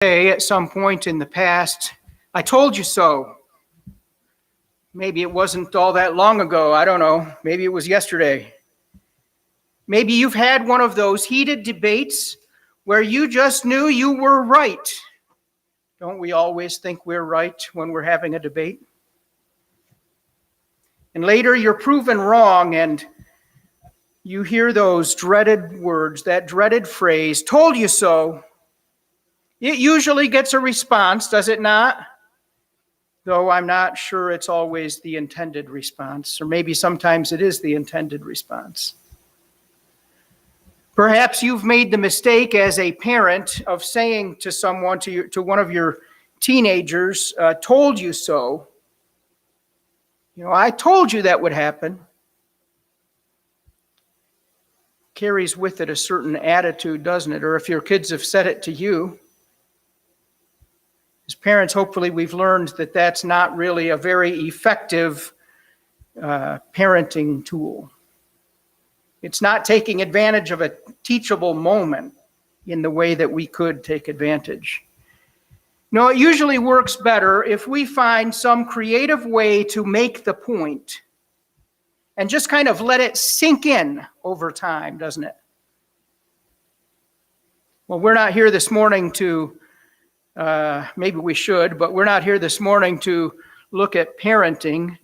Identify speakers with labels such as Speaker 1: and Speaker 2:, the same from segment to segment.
Speaker 1: At some point in the past, I told you so. Maybe it wasn't all that long ago. I don't know. Maybe it was yesterday. Maybe you've had one of those heated debates where you just knew you were right. Don't we always think we're right when we're having a debate? And later you're proven wrong and you hear those dreaded words, that dreaded phrase, told you so. It usually gets a response, does it not? Though I'm not sure it's always the intended response, or maybe sometimes it is the intended response. Perhaps you've made the mistake as a parent of saying to someone, to one of your teenagers, told you so. You know, I told you that would happen. Carries with it a certain attitude, doesn't it? Or if your kids have said it to you. As parents, hopefully we've learned that that's not really a very effective parenting tool. It's not taking advantage of a teachable moment in the way that we could take advantage. No, it usually works better if we find some creative way to make the point and just kind of let it sink in over time, doesn't it? Well, we're not here this morning to maybe we should, but we're not here this morning to look at parenting.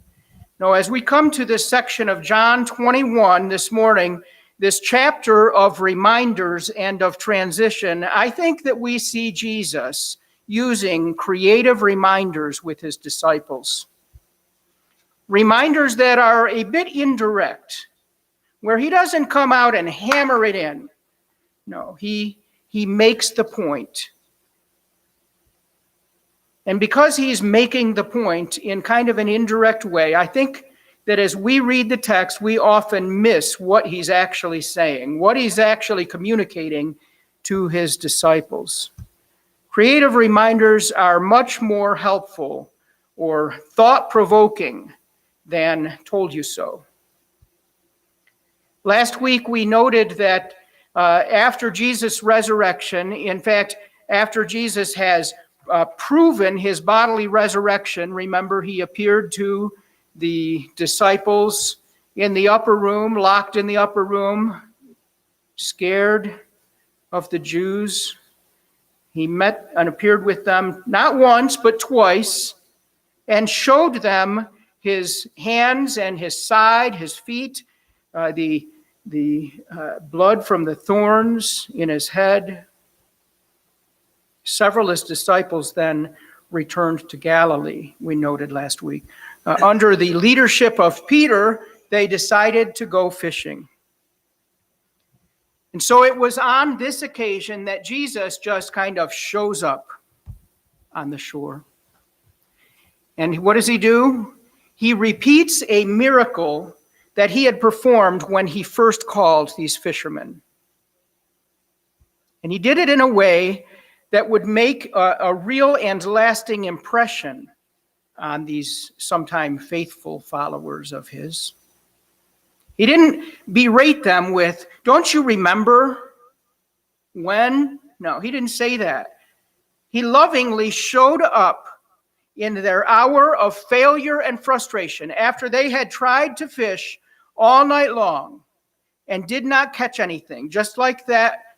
Speaker 1: No, as we come to this section of John 21 this morning, this chapter of reminders and of transition, I think that we see Jesus using creative reminders with his disciples. Reminders that are a bit indirect, where he doesn't come out and hammer it in. No, he makes the point. And because he's making the point in kind of an indirect way, I think that as we read the text, we often miss what he's actually saying, what he's actually communicating to his disciples. Creative reminders are much more helpful or thought-provoking than told you so. Last week, we noted that after Jesus' resurrection, in fact, after Jesus has proven his bodily resurrection. Remember, he appeared to the disciples in the upper room, locked in the upper room, scared of the Jews. He met and appeared with them not once, but twice, and showed them his hands and his side, his feet, the blood from the thorns in his head. Several of his disciples then returned to Galilee, we noted last week. Under the leadership of Peter, they decided to go fishing. And so it was on this occasion that Jesus just kind of shows up on the shore. And what does he do? He repeats a miracle that he had performed when he first called these fishermen. And he did it in a way that would make a real and lasting impression on these sometime faithful followers of his. He didn't berate them with, "Don't you remember when?" No, he didn't say that. He lovingly showed up in their hour of failure and frustration after they had tried to fish all night long and did not catch anything, just like that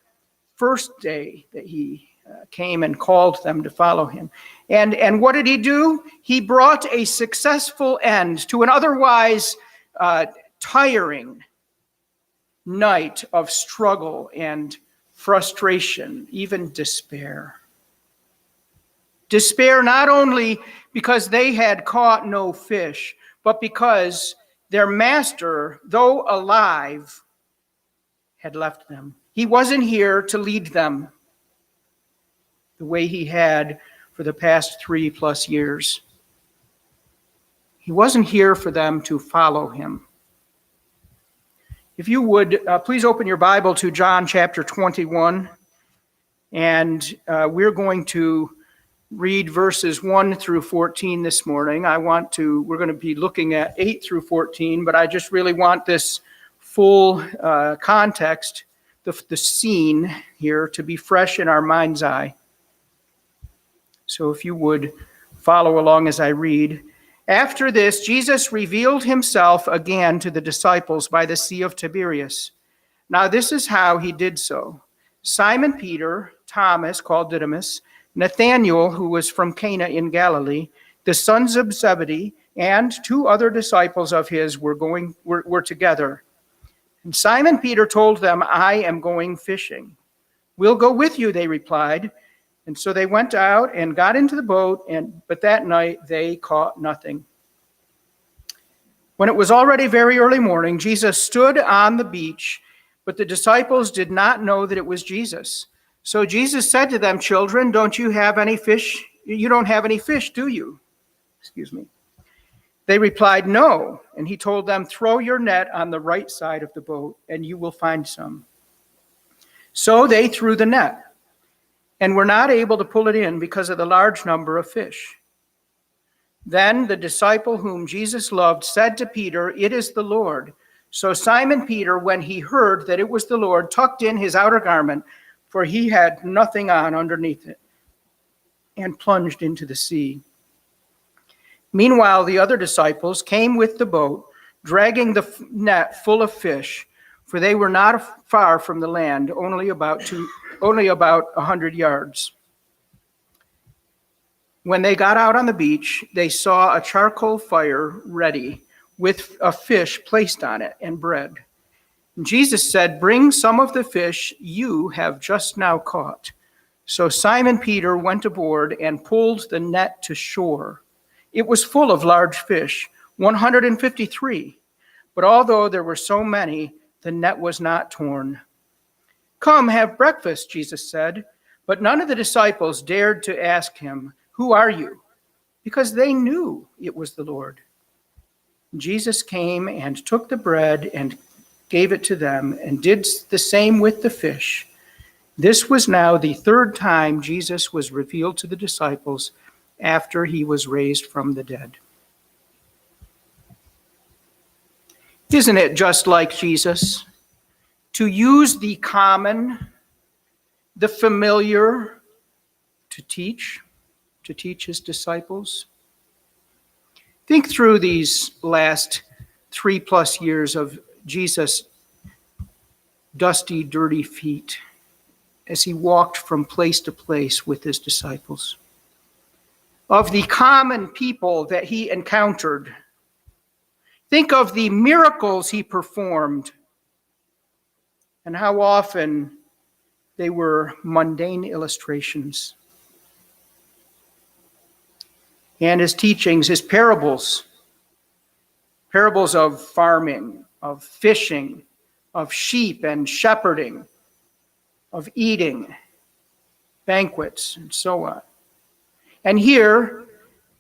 Speaker 1: first day that he came and called them to follow him. And what did he do? He brought a successful end to an otherwise tiring night of struggle and frustration, even despair. Despair not only because they had caught no fish, but because their master, though alive, had left them. He wasn't here to lead them the way he had for the past 3+ years. He wasn't here for them to follow him. If you would, please open your Bible to John chapter 21, and we're going to read verses 1 through 14 this morning. We're going to be looking at 8 through 14, but I just really want this full context, the scene here, to be fresh in our mind's eye. So if you would follow along as I read. After this, Jesus revealed himself again to the disciples by the Sea of Tiberias. Now this is how he did so. Simon Peter, Thomas, called Didymus, Nathanael, who was from Cana in Galilee, the sons of Zebedee, and two other disciples of his were together. And Simon Peter told them, I am going fishing. We'll go with you, they replied. And so they went out and got into the boat, but that night they caught nothing. When it was already very early morning, Jesus stood on the beach, but the disciples did not know that it was Jesus. So Jesus said to them, Children, don't you have any fish? You don't have any fish, do you? Excuse me. They replied, No. And he told them, Throw your net on the right side of the boat, and you will find some. So they threw the net, and were not able to pull it in because of the large number of fish. Then the disciple whom Jesus loved said to Peter, It is the Lord. So Simon Peter, when he heard that it was the Lord, tucked in his outer garment, for he had nothing on underneath it, and plunged into the sea. Meanwhile, the other disciples came with the boat, dragging the net full of fish, for they were not far from the land, only about 100 yards. When they got out on the beach, they saw a charcoal fire ready, with a fish placed on it and bread. And Jesus said, Bring some of the fish you have just now caught. So Simon Peter went aboard and pulled the net to shore. It was full of large fish, 153. But although there were so many, the net was not torn. Come, have breakfast, Jesus said. But none of the disciples dared to ask him, Who are you? Because they knew it was the Lord. Jesus came and took the bread and gave it to them, and did the same with the fish. This was now the third time Jesus was revealed to the disciples after he was raised from the dead. Isn't it just like Jesus to use the common, the familiar, to teach his disciples? Think through these last 3+ years of Jesus' dusty, dirty feet as he walked from place to place with his disciples. Of the common people that he encountered. Think of the miracles he performed and how often they were mundane illustrations. And his teachings, his parables of farming, of fishing, of sheep and shepherding, of eating, banquets, and so on. And here,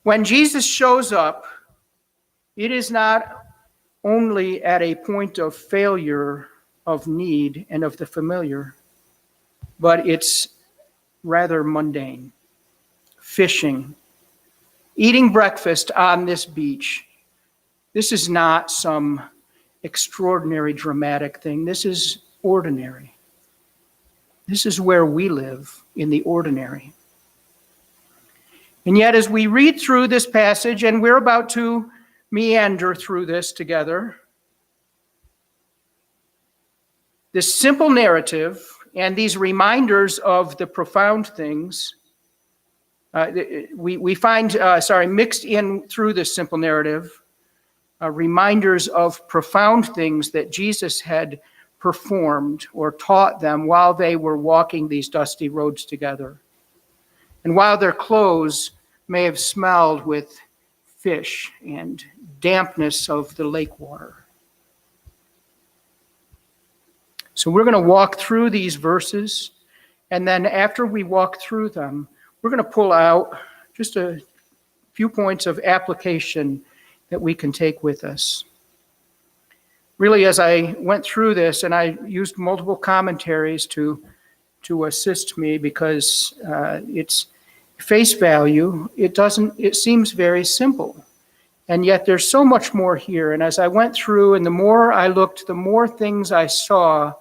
Speaker 1: when Jesus shows up, it is not only at a point of failure, of need, and of the familiar, but it's rather mundane. Fishing, eating breakfast on this beach. This is not some extraordinary, dramatic thing. This is ordinary. This is where we live, in the ordinary. And yet, as we read through this passage, and we're about to meander through this together, this simple narrative and these reminders of the profound things, we find mixed in through this simple narrative, reminders of profound things that Jesus had performed or taught them while they were walking these dusty roads together. And while their clothes may have smelled with fish and dampness of the lake water. So we're going to walk through these verses, and then after we walk through them, we're going to pull out just a few points of application that we can take with us. Really, as I went through this, and I used multiple commentaries to assist me, because it's face value, it seems very simple. And yet there's so much more here. And as I went through, and the more I looked, the more things I saw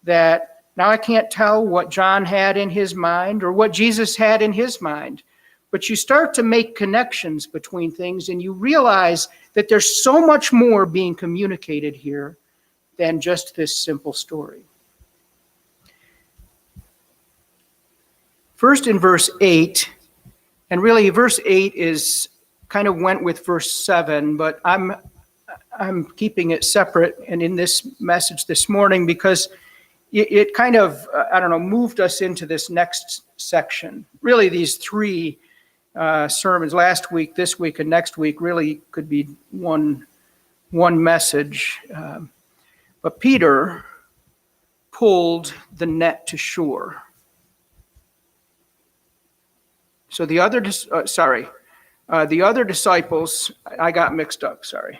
Speaker 1: that now I can't tell what John had in his mind or what Jesus had in his mind. But you start to make connections between things, and you realize that there's so much more being communicated here than just this simple story. First in verse 8, and really verse 8 is kind of went with verse 7, but I'm keeping it separate and in this message this morning because it kind of, moved us into this next section. Really, these three sermons, last week, this week, and next week, really could be one message. But Peter pulled the net to shore. So the other disciples, I got mixed up, sorry.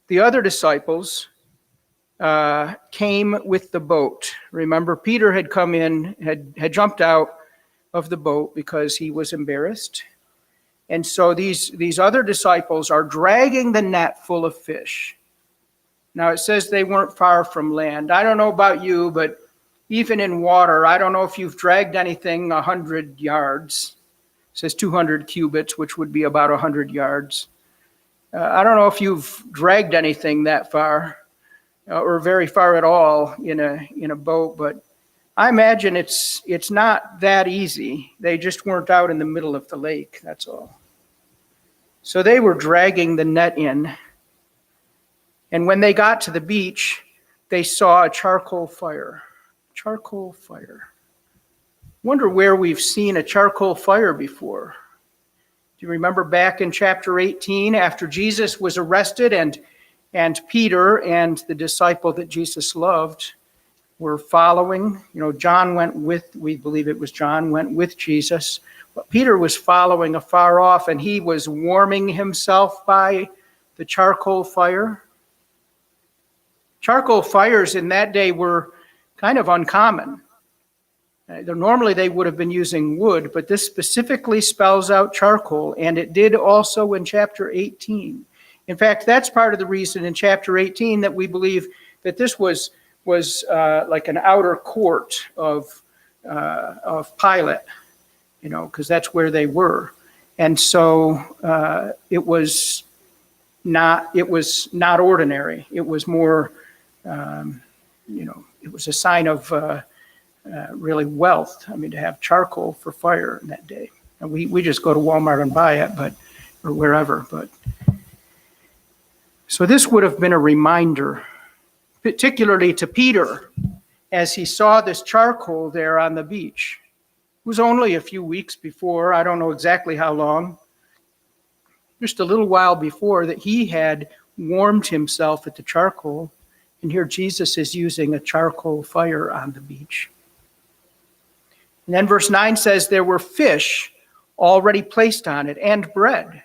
Speaker 1: The other disciples came with the boat. Remember, Peter had come in, had jumped out of the boat because he was embarrassed. And so these other disciples are dragging the net full of fish. Now it says they weren't far from land. I don't know about you, but even in water, I don't know if you've dragged anything 100 yards. It says 200 cubits, which would be about 100 yards. I don't know if you've dragged anything that far or very far at all in a boat, but I imagine it's not that easy. They just weren't out in the middle of the lake, that's all. So they were dragging the net in. And when they got to the beach, they saw a charcoal fire. Charcoal fire. Wonder where we've seen a charcoal fire before. Do you remember back in chapter 18 after Jesus was arrested and Peter and the disciple that Jesus loved were following? John went with, we believe it was John, went with Jesus. But Peter was following afar off and he was warming himself by the charcoal fire. Charcoal fires in that day were kind of uncommon. Normally they would have been using wood, but this specifically spells out charcoal, and it did also in chapter 18. In fact, that's part of the reason in chapter 18 that we believe that this was like an outer court of Pilate, because that's where they were. And so it was not ordinary. It was more, it was a sign of really wealth. To have charcoal for fire in that day. And we just go to Walmart and buy it, or wherever. But so this would have been a reminder, particularly to Peter, as he saw this charcoal there on the beach. It was only a few weeks before, I don't know exactly how long, just a little while before, that he had warmed himself at the charcoal. And here Jesus is using a charcoal fire on the beach. And then verse 9 says there were fish already placed on it and bread.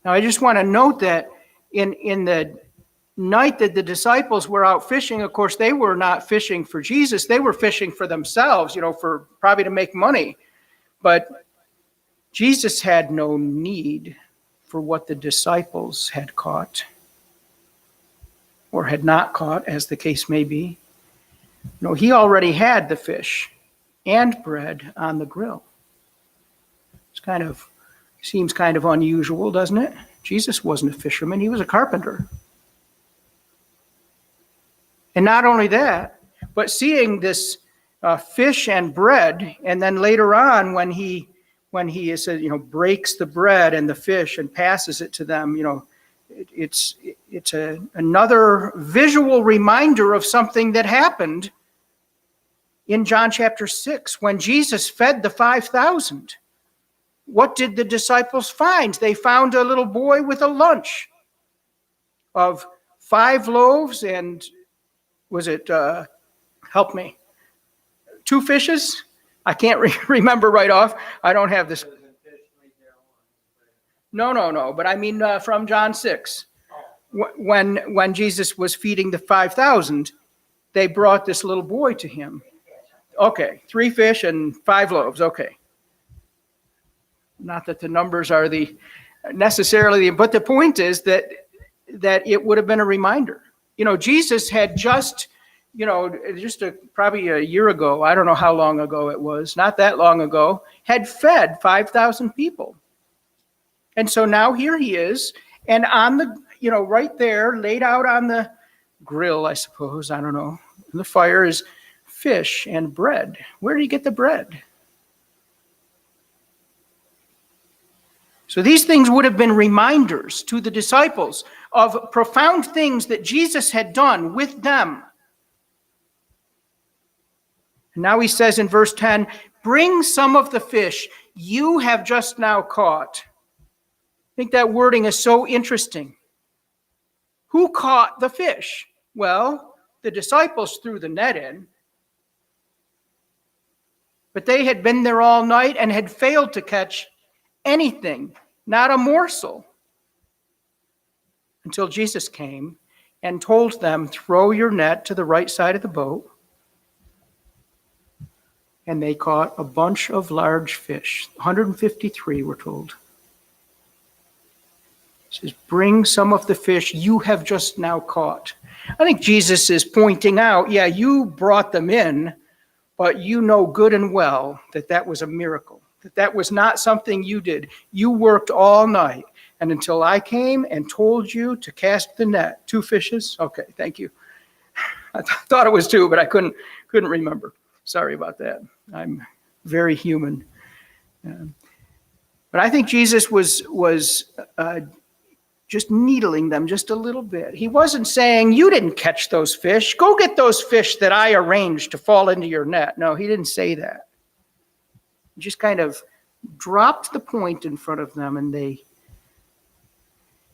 Speaker 1: Now I just want to note that in the night that the disciples were out fishing, of course, they were not fishing for Jesus. They were fishing for themselves, for probably to make money. But Jesus had no need for what the disciples had caught or had not caught, as the case may be. No, he already had the fish and bread on the grill. Seems kind of unusual, doesn't it? Jesus wasn't a fisherman, he was a carpenter. And not only that, but seeing this fish and bread, and then later on when he says, breaks the bread and the fish and passes it to them, it's another visual reminder of something that happened in John chapter 6 when Jesus fed the 5,000. What did the disciples find? They found a little boy with a lunch of 5 loaves and, was it, help me, 2 fishes? I can't remember right off. I don't have this. No. But I mean from John 6. When Jesus was feeding the 5,000, they brought this little boy to him. Okay, 3 fish and 5 loaves. Okay. Not that the numbers are necessarily, but the point is that it would have been a reminder. Jesus had just just probably a year ago, I don't know how long ago it was, not that long ago, had fed 5,000 people. And so now here he is, and on the, right there, laid out on the grill, I suppose, I don't know, the fire is fish and bread. Where did he get the bread? So these things would have been reminders to the disciples of profound things that Jesus had done with them. And now he says in verse 10, bring some of the fish you have just now caught. I think that wording is so interesting. Who caught the fish? Well, the disciples threw the net in. But they had been there all night and had failed to catch anything, not a morsel, until Jesus came and told them, throw your net to the right side of the boat. And they caught a bunch of large fish. 153, we're told. It says, bring some of the fish you have just now caught. I think Jesus is pointing out, yeah, you brought them in, but you know good and well that that was a miracle, that that was not something you did. You worked all night, and until I came and told you to cast the net. 2 fishes? Okay, thank you. I thought it was 2, but I couldn't remember. Sorry about that. I'm very human. But I think Jesus was just needling them just a little bit. He wasn't saying, you didn't catch those fish. Go get those fish that I arranged to fall into your net. No, he didn't say that. He just kind of dropped the point in front of them, and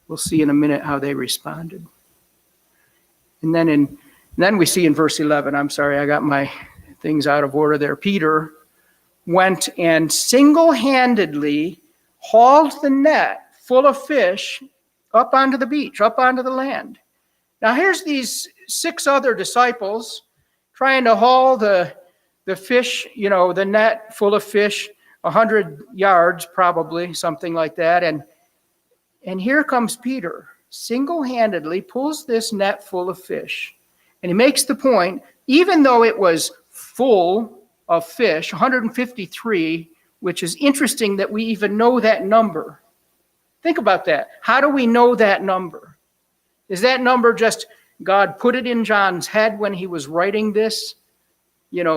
Speaker 1: we'll see in a minute how they responded. And then we see in verse 11, I'm sorry, I got my things out of order there. Peter went and single-handedly hauled the net full of fish up onto the beach, up onto the land. Now here's these 6 other disciples trying to haul the fish, the net full of fish, 100 yards probably, something like that. And here comes Peter, single-handedly pulls this net full of fish. And he makes the point, even though it was full of fish, 153, which is interesting that we even know that number. Think about that. How do we know that number? Is that number just God put it in John's head when he was writing this,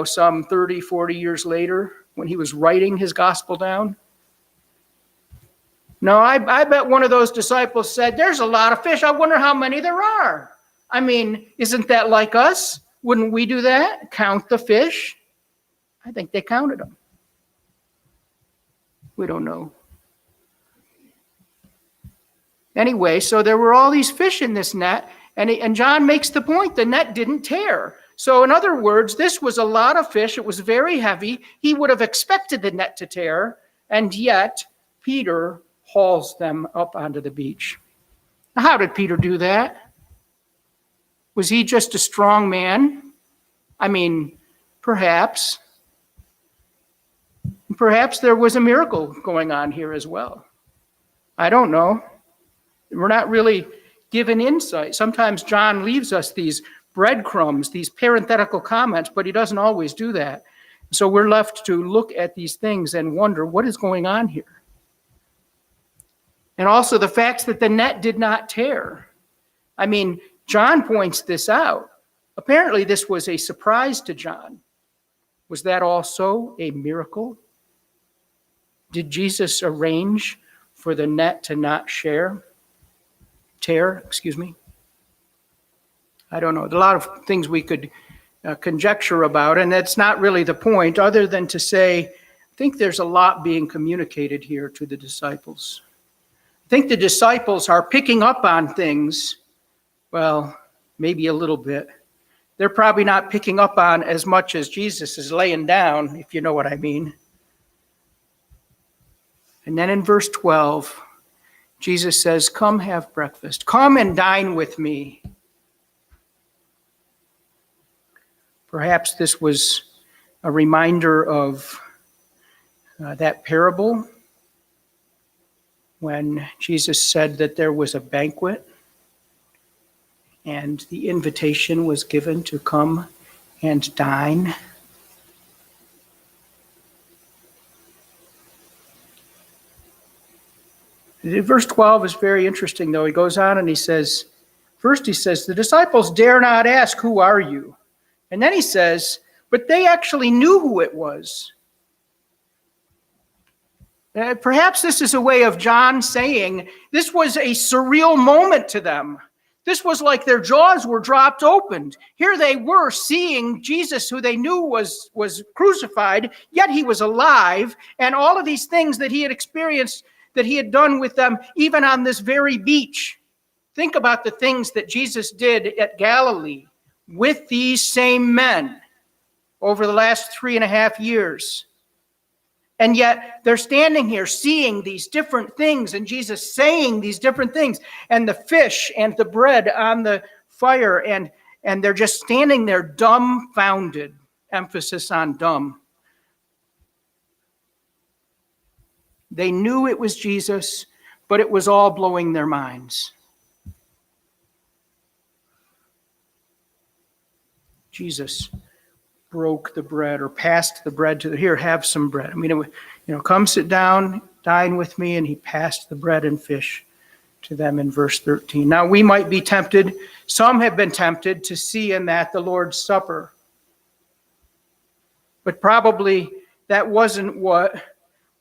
Speaker 1: some 30, 40 years later, when he was writing his gospel down? No, I bet one of those disciples said, there's a lot of fish. I wonder how many there are. I mean, isn't that like us? Wouldn't we do that? Count the fish? I think they counted them. We don't know. Anyway, so there were all these fish in this net, and John makes the point the net didn't tear. So in other words, this was a lot of fish. It was very heavy. He would have expected the net to tear, and yet Peter hauls them up onto the beach. Now, how did Peter do that? Was he just a strong man? I mean, perhaps. Perhaps there was a miracle going on here as well. I don't know. We're not really given insight. Sometimes John leaves us these breadcrumbs, these parenthetical comments, but he doesn't always do that. So we're left to look at these things and wonder what is going on here. And also the facts that the net did not tear. I mean, John points this out. Apparently this was a surprise to John. Was that also a miracle? Did Jesus arrange for the net to not tear? I don't know. There's a lot of things we could conjecture about, and that's not really the point, other than to say, I think there's a lot being communicated here to the disciples. I think the disciples are picking up on things, well, maybe a little bit. They're probably not picking up on as much as Jesus is laying down, if you know what I mean. And then in verse 12, Jesus says, come have breakfast. Come and dine with me. Perhaps this was a reminder of that parable when Jesus said that there was a banquet and the invitation was given to come and dine. Verse 12 is very interesting, though. He goes on and he says, first he says, the disciples dare not ask, who are you? And then he says, but they actually knew who it was. Perhaps this is a way of John saying this was a surreal moment to them. This was like their jaws were dropped open. Here they were seeing Jesus, who they knew was crucified, yet he was alive, and all of these things that he had experienced, that he had done with them, even on this very beach. Think about the things that Jesus did at Galilee with these same men over the last 3.5 years. And yet they're standing here seeing these different things and Jesus saying these different things, and the fish and the bread on the fire, and they're just standing there dumbfounded. Emphasis on dumb. They knew it was Jesus, but it was all blowing their minds. Jesus broke the bread, or passed the bread to here, have some bread. I mean, come sit down, dine with me, and he passed the bread and fish to them in verse 13. Now we might be tempted, some have been tempted to see in that the Lord's Supper. But probably that wasn't what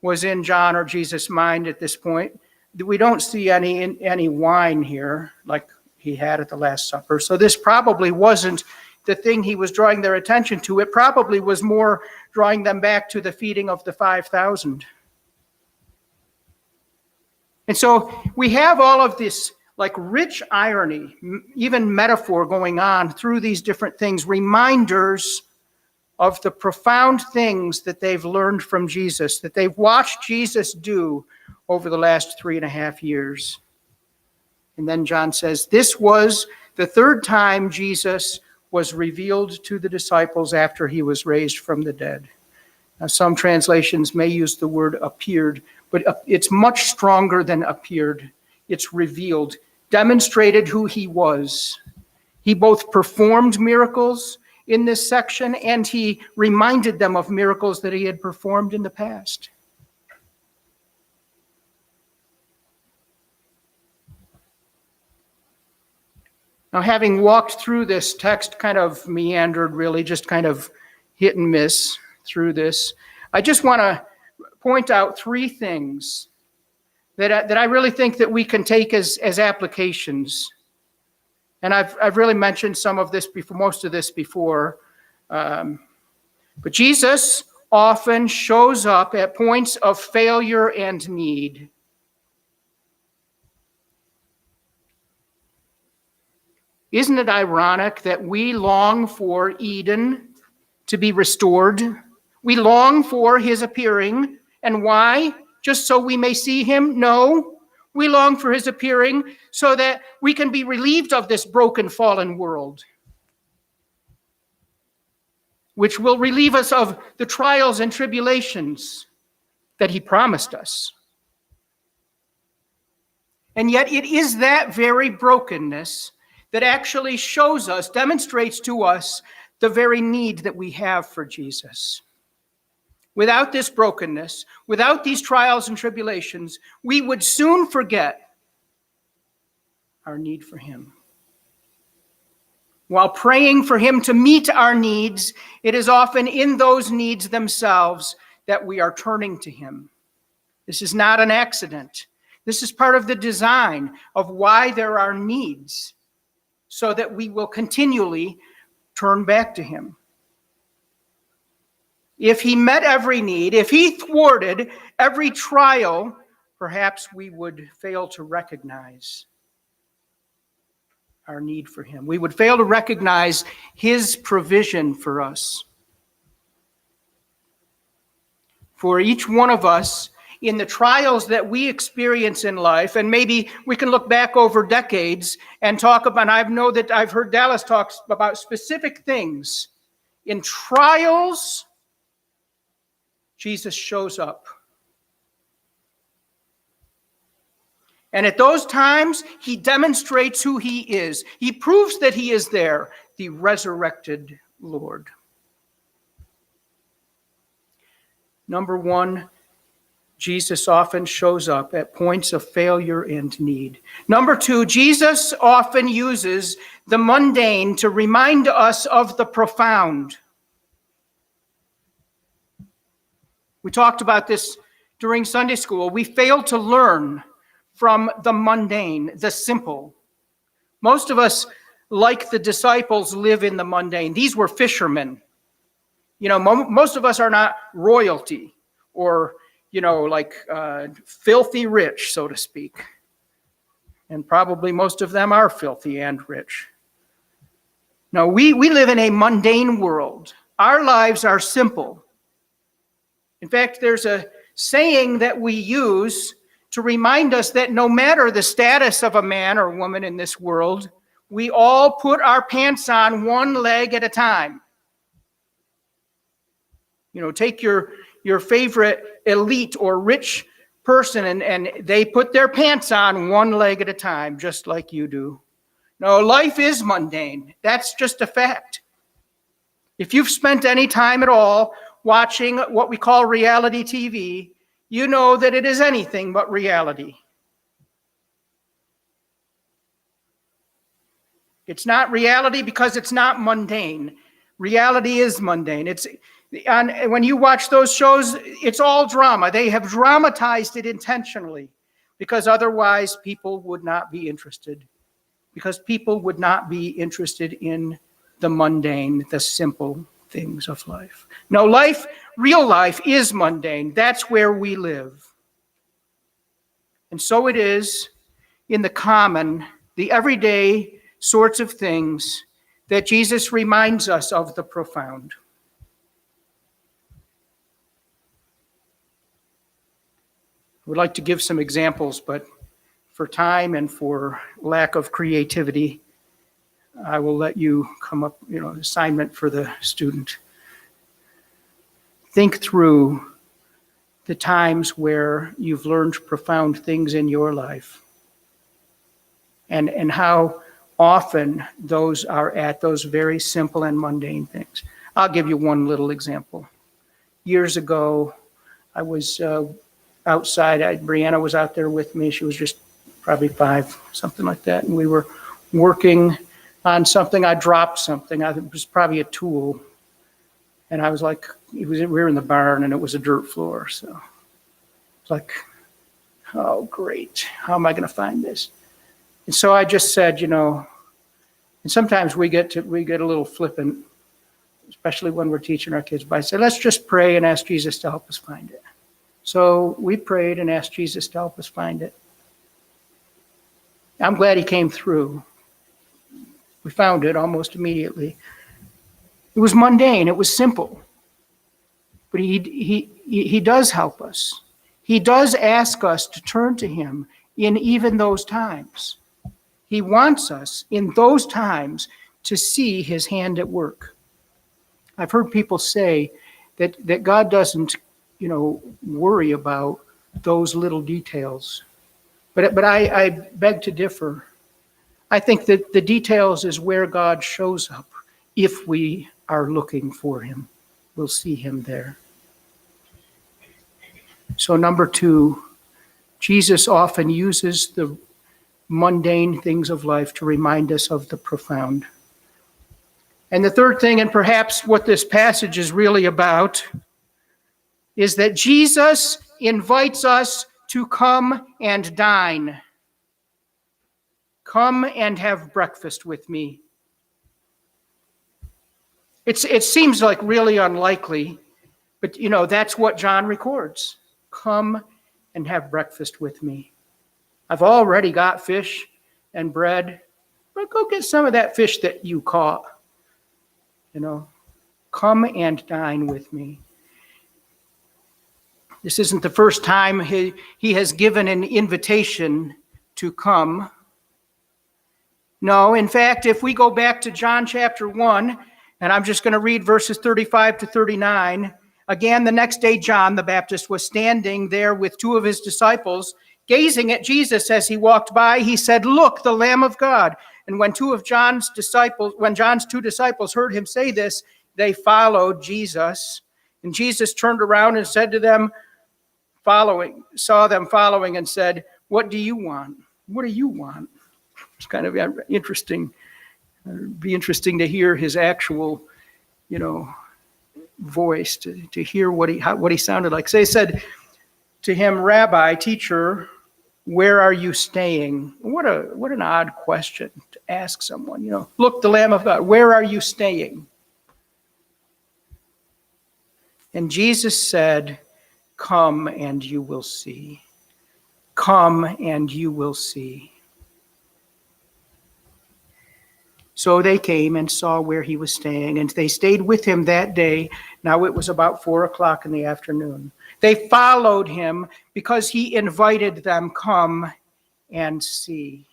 Speaker 1: was in John or Jesus' mind at this point. We don't see any wine here like he had at the Last Supper. So this probably wasn't the thing he was drawing their attention to. It probably was more drawing them back to the feeding of the 5,000. And so we have all of this like rich irony, even metaphor going on through these different things, reminders of the profound things that they've learned from Jesus, that they've watched Jesus do over the last 3.5 years. And then John says, this was the third time Jesus was revealed to the disciples after he was raised from the dead. Now, some translations may use the word appeared, but it's much stronger than appeared. It's revealed, demonstrated who he was. He both performed miracles in this section, and he reminded them of miracles that he had performed in the past. Now, having walked through this text, kind of meandered really, just kind of hit and miss through this, I just want to point out 3 things that I really think that we can take as applications. And I've really mentioned some of this before, most of this before. But Jesus often shows up at points of failure and need. Isn't it ironic that we long for Eden to be restored? We long for his appearing. And why? Just so we may see him? No. We long for his appearing so that we can be relieved of this broken, fallen world, which will relieve us of the trials and tribulations that he promised us. And yet it is that very brokenness that actually shows us, demonstrates to us the very need that we have for Jesus. Without this brokenness, without these trials and tribulations, we would soon forget our need for him. While praying for him to meet our needs, it is often in those needs themselves that we are turning to him. This is not an accident. This is part of the design of why there are needs, so that we will continually turn back to him. If he met every need, if he thwarted every trial, perhaps we would fail to recognize our need for him. We would fail to recognize his provision for us. For each one of us, in the trials that we experience in life, and maybe we can look back over decades and talk about, and I know that I've heard Dallas talk about specific things. In trials, Jesus shows up. And at those times, he demonstrates who he is. He proves that he is there, the resurrected Lord. Number one, Jesus often shows up at points of failure and need. Number two, Jesus often uses the mundane to remind us of the profound. We talked about this during Sunday school. We fail to learn from the mundane, the simple. Most of us, like the disciples, live in the mundane. These were fishermen. Most of us are not royalty or, filthy rich, so to speak. And probably most of them are filthy and rich. No, we live in a mundane world. Our lives are simple. In fact, there's a saying that we use to remind us that no matter the status of a man or woman in this world, we all put our pants on one leg at a time. Take your favorite elite or rich person and they put their pants on one leg at a time, just like you do. No, life is mundane. That's just a fact. If you've spent any time at all watching what we call reality TV, you know that it is anything but reality. It's not reality because it's not mundane. Reality is mundane. When you watch those shows, it's all drama. They have dramatized it intentionally because otherwise people would not be interested. Because people would not be interested in the mundane, the simple things of life. No, real life is mundane. That's where we live. And so it is in the common, the everyday sorts of things that Jesus reminds us of the profound. I would like to give some examples, but for time and for lack of creativity, I will let you come up, assignment for the student. Think through the times where you've learned profound things in your life and how often those are at those very simple and mundane things. I'll give you one little example. Years ago, I was outside. Brianna was out there with me. She was just probably 5, something like that. And we were working on something. I dropped something. It was probably a tool. And I was like, we were in the barn and it was a dirt floor. So it's like, oh, great. How am I going to find this? And so I just said, and sometimes we get a little flippant, especially when we're teaching our kids. But I said, let's just pray and ask Jesus to help us find it. So we prayed and asked Jesus to help us find it. I'm glad he came through. We found it almost immediately. It was mundane. It was simple. But he does help us. He does ask us to turn to him in even those times. He wants us in those times to see his hand at work. I've heard people say that God doesn't, worry about those little details. But I beg to differ. I think that the details is where God shows up if we are looking for him. We'll see him there. So number 2, Jesus often uses the mundane things of life to remind us of the profound. And the third thing, and perhaps what this passage is really about, is that Jesus invites us to come and dine. Come and have breakfast with me. It seems like really unlikely, but that's what John records. Come and have breakfast with me. I've already got fish and bread, but go get some of that fish that you caught. Come and dine with me. This isn't the first time he has given an invitation to come. No, in fact, if we go back to John chapter 1, and I'm just going to read verses 35 to 39, again, the next day John the Baptist was standing there with 2 of his disciples, Gazing at Jesus as he walked by, he said, "Look, the Lamb of God." And when John's two disciples heard him say this, they followed Jesus. And Jesus turned around and said to them, saw them following, and said, "What do you want? What do you want?" It's kind of interesting. It'd be interesting to hear his actual, voice, to hear what he sounded like. So they said to him, "Rabbi, teacher, where are you staying?" What an odd question to ask someone. Look, the Lamb of God, where are you staying? And Jesus said, "Come and you will see. Come and you will see." So they came and saw where he was staying, and they stayed with him that day. Now it was about 4:00 in the afternoon. They followed him because he invited them, "Come and see."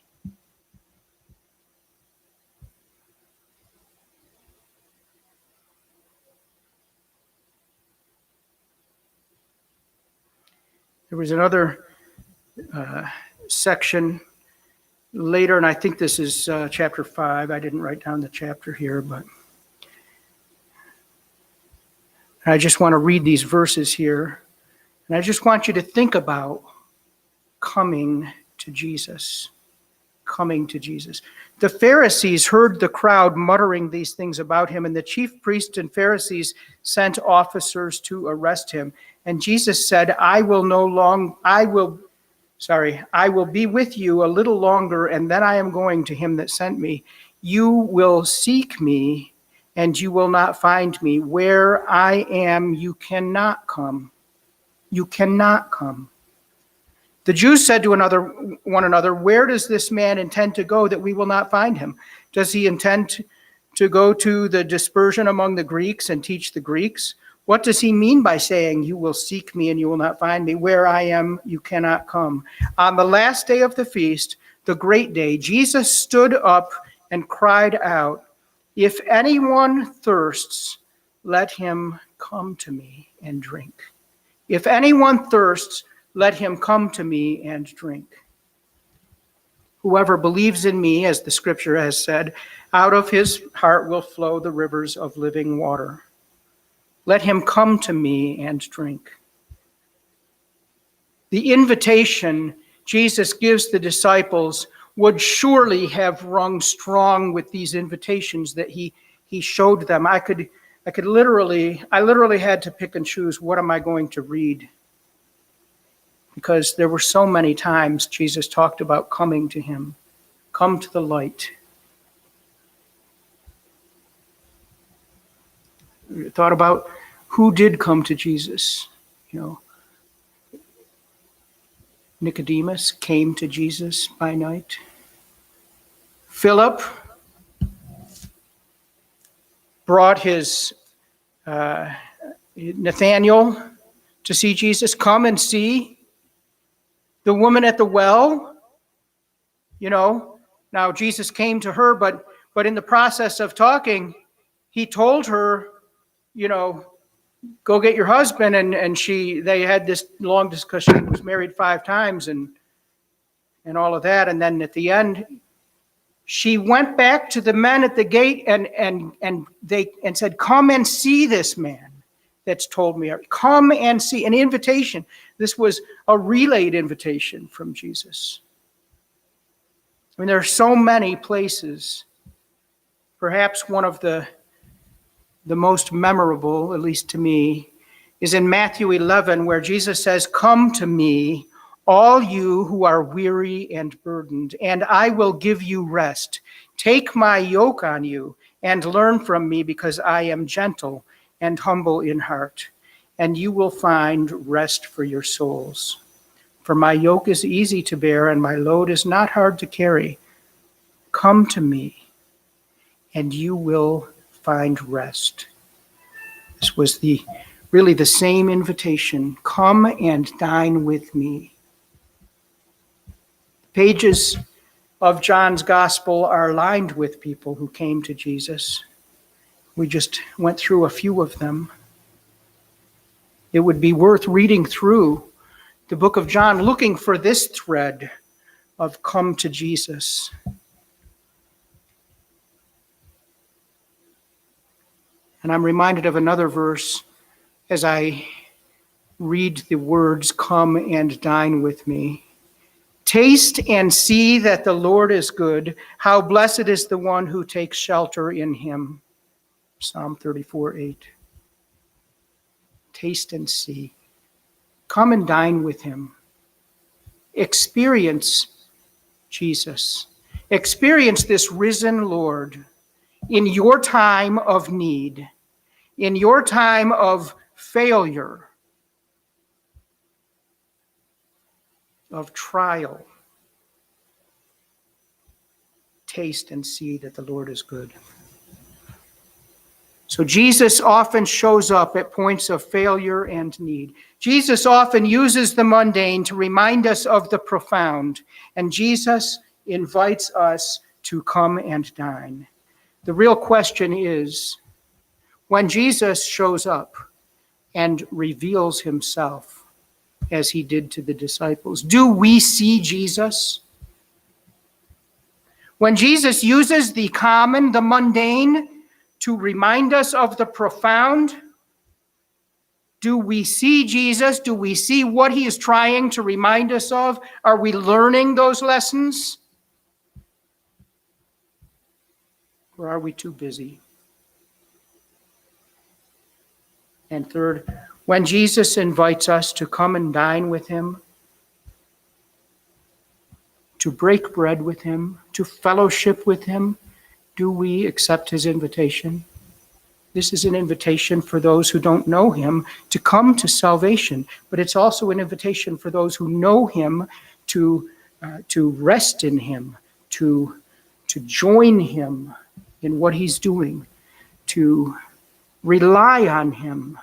Speaker 1: There was another section later, and I think this is chapter 5. I didn't write down the chapter here, but I just want to read these verses here. And I just want you to think about coming to Jesus. Coming to Jesus. The Pharisees heard the crowd muttering these things about him, and the chief priests and Pharisees sent officers to arrest him. And Jesus said, I will be with you a little longer, and then I am going to him that sent me. You will seek me, and you will not find me. Where I am, you cannot come. You cannot come. The Jews said to one another, "Where does this man intend to go that we will not find him? Does he intend to go to the dispersion among the Greeks and teach the Greeks? What does he mean by saying, 'You will seek me and you will not find me'? Where I am, you cannot come." On the last day of the feast, the great day, Jesus stood up and cried out, "If anyone thirsts, let him come to me and drink. If anyone thirsts, let him come to me and drink. Whoever believes in me, as the scripture has said, out of his heart will flow the rivers of living water. Let him come to me and drink." The invitation Jesus gives the disciples would surely have rung strong with these invitations that he showed them. I literally had to pick and choose, what am I going to read? Because there were so many times Jesus talked about coming to him. Come to the light. Thought about who did come to Jesus. Nicodemus came to Jesus by night. Philip brought his Nathanael to see Jesus. Come and see. The woman at the well, now Jesus came to her, but in the process of talking, he told her, go get your husband, and they had this long discussion. She was married 5 times and all of that, and then at the end, she went back to the men at the gate and said, "Come and see this man that's told me. Come and see." An invitation. This was a relayed invitation from Jesus. I mean, there are so many places. Perhaps one of the most memorable, at least to me, is in Matthew 11, where Jesus says, "Come to me, all you who are weary and burdened, and I will give you rest. Take my yoke on you and learn from me, because I am gentle and humble in heart, and you will find rest for your souls. For my yoke is easy to bear, and my load is not hard to carry. Come to me, and you will find rest." This was really the same invitation. Come and dine with me. Pages of John's gospel are lined with people who came to Jesus. We just went through a few of them. It would be worth reading through the book of John looking for this thread of come to Jesus. And I'm reminded of another verse as I read the words, come and dine with me. Taste and see that the Lord is good. How blessed is the one who takes shelter in him. Psalm 34:8. Taste and see. Come and dine with him. Experience Jesus. Experience this risen Lord in your time of need, in your time of failure, of trial. Taste and see that the Lord is good. So Jesus often shows up at points of failure and need. Jesus often uses the mundane to remind us of the profound. And Jesus invites us to come and dine. The real question is, when Jesus shows up and reveals himself as he did to the disciples, do we see Jesus? When Jesus uses the common, the mundane, to remind us of the profound, do we see Jesus? Do we see what he is trying to remind us of? Are we learning those lessons? Or are we too busy? And third, when Jesus invites us to come and dine with him, to break bread with him, to fellowship with him, do we accept his invitation? This is an invitation for those who don't know him to come to salvation, but it's also an invitation for those who know him to rest in him, to join him in what he's doing, to rely on him,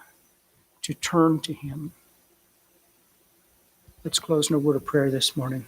Speaker 1: to turn to him. Let's close in a word of prayer this morning.